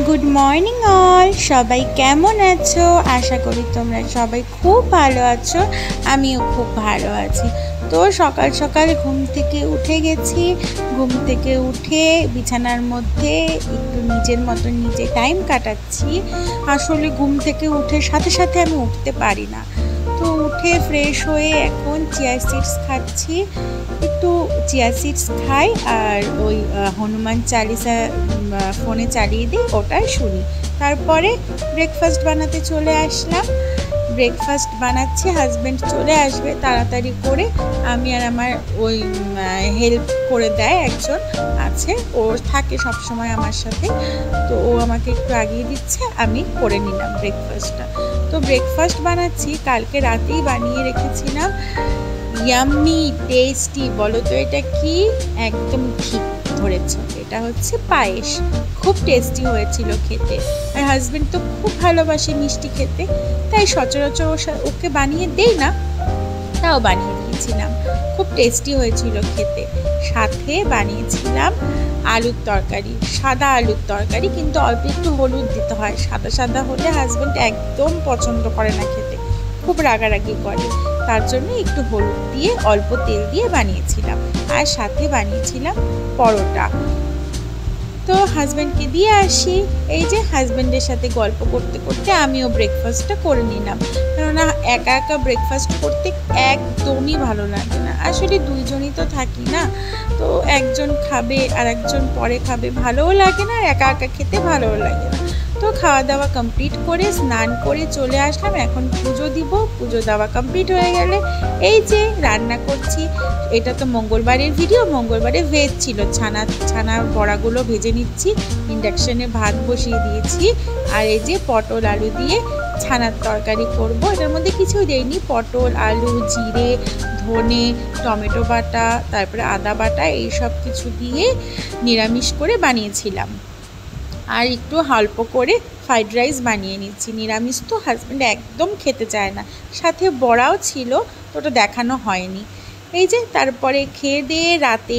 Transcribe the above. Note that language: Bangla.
গুড মর্নিং অল, সবাই কেমন আছো? আশা করি তোমরা সবাই খুব ভালো আছো। আমিও খুব ভালো আছি। তো সকাল সকাল ঘুম থেকে উঠে গেছি। ঘুম থেকে উঠে বিছানার মধ্যে একটু নিজের মতো নিজে টাইম কাটাচ্ছি। আসলে ঘুম থেকে উঠে সাথে সাথে আমি উঠতে পারি না। তো উঠে ফ্রেশ হয়ে এখন চিয়া সিডস খাচ্ছি। একটু চিয়া সিডস খাই আর ওই হনুমান চালিসা ফোনে চালিয়ে দিই, ওটাই শুনি। তারপরে ব্রেকফাস্ট বানাতে চলে আসলাম। ব্রেকফাস্ট বানাচ্ছি, হাজব্যান্ড চলে আসবে তাড়াতাড়ি করে। আমি আর আমার ওই হেল্প করে দেয় একজন আছে, ও থাকে সবসময় আমার সাথে। তো ও আমাকে একটু আগিয়ে দিচ্ছে, আমি করে নিলাম ব্রেকফাস্টটা। তো ব্রেকফাস্ট বানাচ্ছি, কালকে রাতেই বানিয়ে রেখেছিলাম। ইয়াম্মি টেস্টি, বলো তো এটা কি? একদম ঠিক ধরেছ, এটা হচ্ছে পায়েস। খুব টেস্টি হয়েছিল খেতে। আর হাজবেন্ড তো খুব ভালোবাসে মিষ্টি খেতে, তাই সচরাচর ওকে বানিয়ে দেই না, তাও বানিয়ে দিয়েছিলাম। খুব টেস্টি হয়েছিল খেতে। সাথে বানিয়েছিলাম আলুর তরকারি, সাদা আলুর তরকারি, কিন্তু অল্প একটু হলুদ দিতে হয়। সাদা সাদা হলে হাজব্যান্ড একদম পছন্দ করে না খেতে, খুব রাগারাগি করে। তার জন্য একটু হলুদ দিয়ে অল্প তেল দিয়ে বানিয়েছিলাম। আর সাথে বানিয়েছিলাম পরোটা। তো হাজব্যান্ডকে দিয়ে আসি। এই যে হাজব্যান্ডের সাথে গল্প করতে করতে আমিও ব্রেকফাস্টটা করে নিলাম। কেননা একা একা ব্রেকফাস্ট করতে একদমই ভালো লাগে না। আসলে দুইজনই তো থাকি না, তো একজন খাবে আর একজন পরে খাবে, ভালোও লাগে না, আর একা একা খেতে ভালোও লাগে না। তো খাওয়া দাওয়া কমপ্লিট করে স্নান করে চলে আসলাম। এখন পুজো দিব। পুজো দেওয়া কমপ্লিট হয়ে গেলে এই যে রান্না করছি। এটা তো মঙ্গলবারের ভিডিও। মঙ্গলবারে ভেজ ছিল, ছানার বড়াগুলো ভেজে নিচ্ছি। ইন্ডাকশানে ভাত বসিয়ে দিয়েছি। আর এই যে পটল আলু দিয়ে ছানার তরকারি করব। এটার মধ্যে কিছুই দেয়নি, পটল আলু জিরে ধনে টমেটো বাটা তারপরে আদা বাটা এইসব কিছু দিয়ে নিরামিষ করে বানিয়েছিলাম। আর একটু অল্প করে ফ্রাইড রাইস বানিয়ে নিচ্ছি। নিরামিষ তো হাজব্যান্ড একদম খেতে চায় না। সাথে বড়াও ছিল, তো ওটা দেখানো হয়নি। এই যে তারপরে খেয়ে দিয়ে রাতে